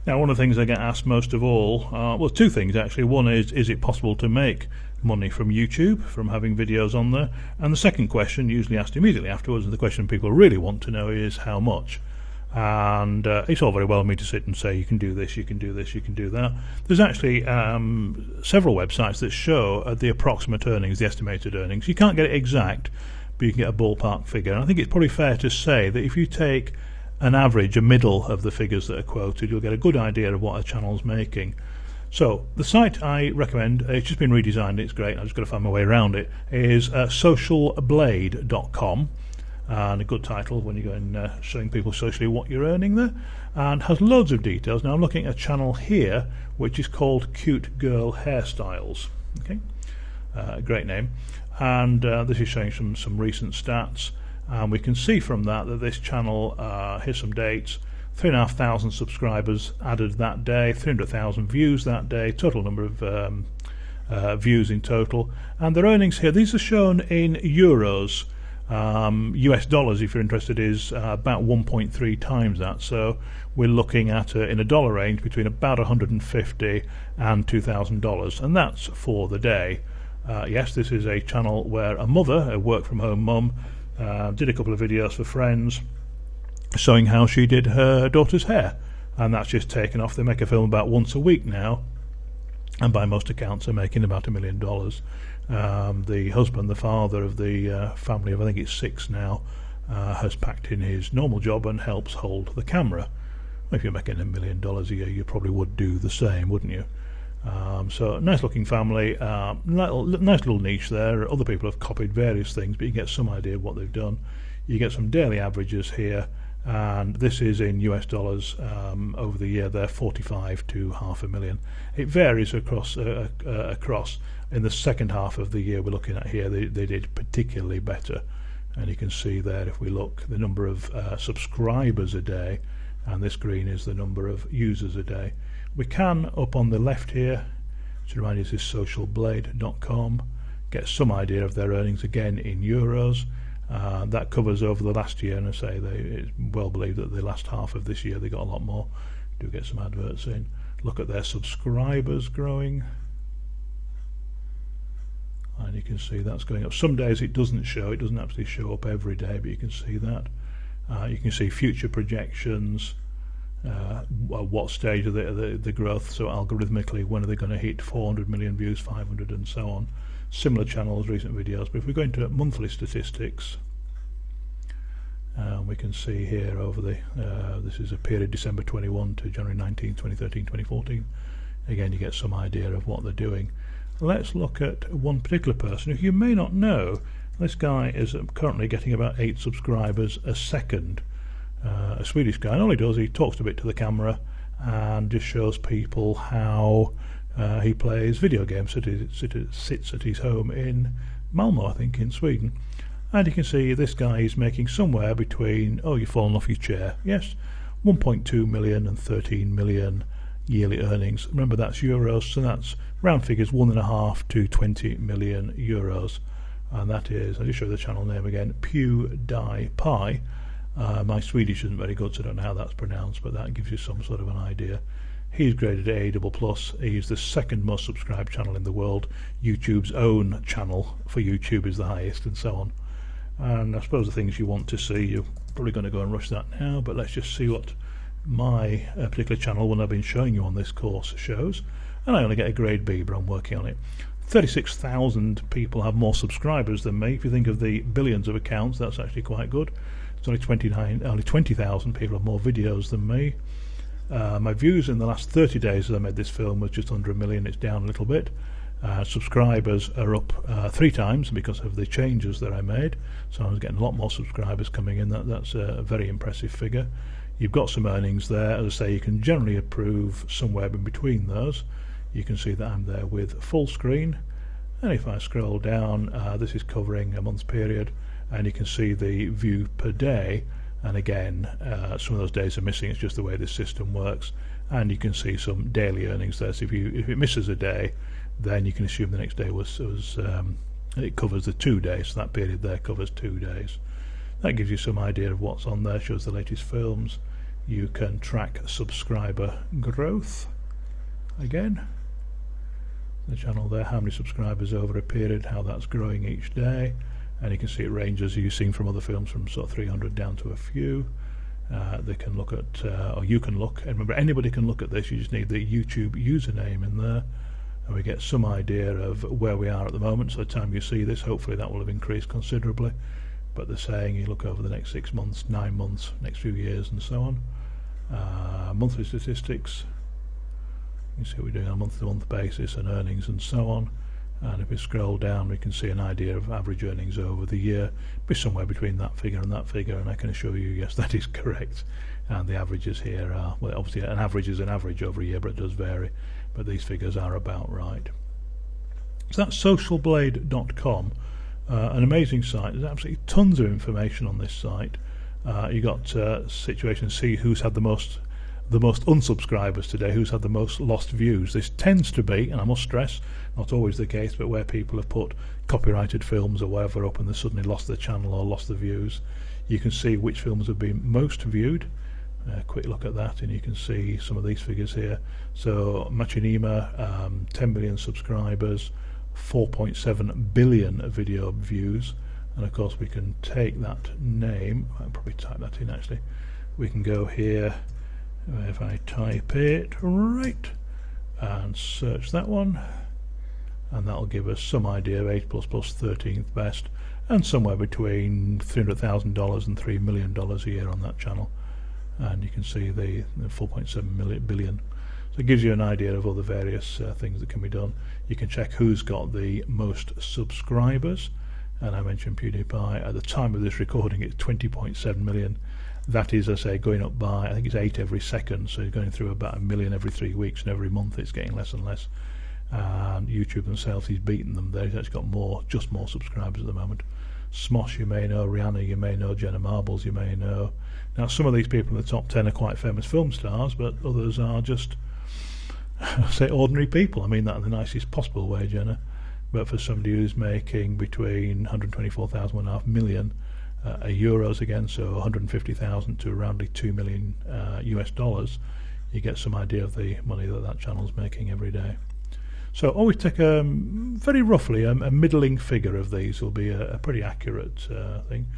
Now, one of the things I get asked most of all, well, two things actually. One is it possible to make money from YouTube, from having videos on there? And the second question, usually asked immediately afterwards, and the question people really want to know is how much? And it's all very well me to sit and say you can do this, you can do this, you can do that. There's actually several websites that show the approximate earnings, the estimated earnings. You can't get it exact, but you can get a ballpark figure. And I think it's probably fair to say that if you take an average, a middle of the figures that are quoted, you'll get a good idea of what a channel's making. So the site I recommend, it's just been redesigned, it's great, I've just got to find my way around it, is socialblade.com, and a good title when you go in showing people socially what you're earning there, and has loads of details. Now I'm looking at a channel here which is called Cute Girl Hairstyles. Okay, great name, and this is showing some recent stats. And we can see from that this channel, here's some dates, 3,500 subscribers added that day, 300,000 views that day, total number of views in total. And their earnings here, these are shown in euros. US dollars, if you're interested, is about 1.3 times that. So we're looking at, in a dollar range, between about $150 and $2,000. And that's for the day. Yes, this is a channel where a mother, a work-from-home mum, did a couple of videos for friends showing how she did her daughter's hair, and that's just taken off. They make a film about once a week now, and by most accounts are making about $1 million. The husband, the father of the family of I think it's 6 now, has packed in his normal job and helps hold the camera. If you're making $1 million a year, you probably would do the same, wouldn't you? So nice looking family, nice little niche there. Other people have copied various things, but you get some idea of what they've done. You get some daily averages here, and this is in US dollars over the year. They're 45 to half a million. It varies across. In the second half of the year we're looking at here, they did particularly better, and you can see there, if we look, the number of subscribers a day, and this green is the number of users a day. We can, up on the left here, to remind you, this is socialblade.com, get some idea of their earnings again in euros. That covers over the last year, and I say it's well believed that the last half of this year they got a lot more. Do get some adverts in. Look at their subscribers growing, and you can see that's going up. Some days it doesn't show, it doesn't actually show up every day, but you can see that. You can see future projections, what stage of the growth, so algorithmically when are they going to hit 400 million views, 500 and so on. Similar channels, recent videos. But if we go into monthly statistics, we can see here over the this is a period December 21 to January 19, 2013, 2014. Again, you get some idea of what they're doing. Let's look at one particular person who you may not know. This guy is currently getting about 8 subscribers a second. A Swedish guy, and all he does, he talks a bit to the camera and just shows people how he plays video games. Sits at his home in Malmö, I think, in Sweden. And you can see this guy is making somewhere between, oh, you've fallen off your chair, yes, 1.2 million and 13 million yearly earnings. Remember, that's euros, so that's round figures, 1.5 to 20 million euros. And that is, I'll just show the channel name again, PewDiePie. My Swedish isn't very good, so I don't know how that's pronounced, but that gives you some sort of an idea. He's graded A++. He's the second most subscribed channel in the world. YouTube's own channel for YouTube is the highest, and so on. And I suppose the things you want to see, you're probably going to go and rush that now, but let's just see what my particular channel, one I've been showing you on this course, shows. And I only get a grade B, but I'm working on it. 36,000 people have more subscribers than me. If you think of the billions of accounts, that's actually quite good. It's only 20,000 people have more videos than me. My views in the last 30 days as I made this film was just under 1 million. It's down a little bit. Subscribers are up 3 times because of the changes that I made, so I was getting a lot more subscribers coming in. That's a very impressive figure. You've got some earnings there. As I say, you can generally approve somewhere in between those. You can see that I'm there with full screen, and if I scroll down, this is covering a month's period, and you can see the view per day. And again, some of those days are missing. It's just the way this system works. And you can see some daily earnings there. So if it misses a day, then you can assume the next day it covers the 2 days. So that period there covers 2 days. That gives you some idea of what's on there. Shows the latest films. You can track subscriber growth. Again, the channel there, how many subscribers over a period, how that's growing each day, and you can see it ranges, you've seen from other films, from sort of 300 down to a few. They can look at, or you can look, and remember anybody can look at this, you just need the YouTube username in there, and we get some idea of where we are at the moment. So by the time you see this, hopefully that will have increased considerably, but they're saying you look over the next 6 months, 9 months, next few years and so on. Monthly statistics, you see what we're doing on a month-to-month basis, and earnings and so on. And if we scroll down, we can see an idea of average earnings over the year, be somewhere between that figure and that figure, and I can assure you, yes, that is correct. And the averages here are, well, obviously an average is an average over a year, but it does vary, but these figures are about right. So that's socialblade.com, an amazing site. There's absolutely tons of information on this site. You got situations, see who's had the most unsubscribers today, who's had the most lost views. This tends to be, and I must stress, not always the case, but where people have put copyrighted films or whatever up and they suddenly lost their channel or lost the views. You can see which films have been most viewed. Quick look at that, and you can see some of these figures here. So Machinima, 10 million subscribers, 4.7 billion video views, and of course we can take that name, I'll probably type that in actually. We can go here, if I type it right and search that one, and that'll give us some idea of 8++ 13th best, and somewhere between $300,000 and $3 million a year on that channel. And you can see the 4.7 billion. So it gives you an idea of all the various things that can be done. You can check who's got the most subscribers, and I mentioned PewDiePie. At the time of this recording, it's 20.7 million. That is, I say, going up by, I think it's 8 every second, so you're going through about 1 million every 3 weeks, and every month it's getting less and less. And YouTube themselves, he's beaten them there. He's actually got just more subscribers at the moment. Smosh, you may know. Rihanna, you may know. Jenna Marbles, you may know. Now, some of these people in the top 10 are quite famous film stars, but others are just, say, ordinary people. I mean that in the nicest possible way, Jenna. But for somebody who's making between 124,000 and 1.5 million euros again, so 150,000 to around 2 million US dollars, you get some idea of the money that channel's making every day. So always take very roughly a middling figure of these will be a pretty accurate thing.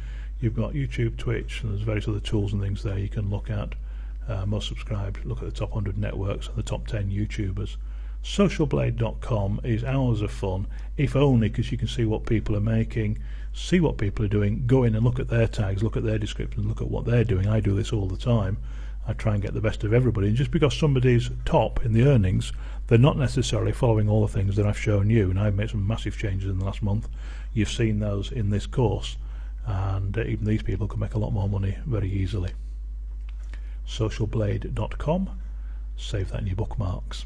You've got YouTube, Twitch, and there's various other tools and things there you can look at. Most subscribed, look at the top 100 networks and the top 10 YouTubers. Socialblade.com is hours of fun, if only because you can see what people are making, see what people are doing, go in and look at their tags, look at their descriptions, look at what they're doing. I do this all the time. I try and get the best of everybody, and just because somebody's top in the earnings, they're not necessarily following all the things that I've shown you, and I've made some massive changes in the last month. You've seen those in this course, and even these people can make a lot more money very easily. Socialblade.com, save that in your bookmarks.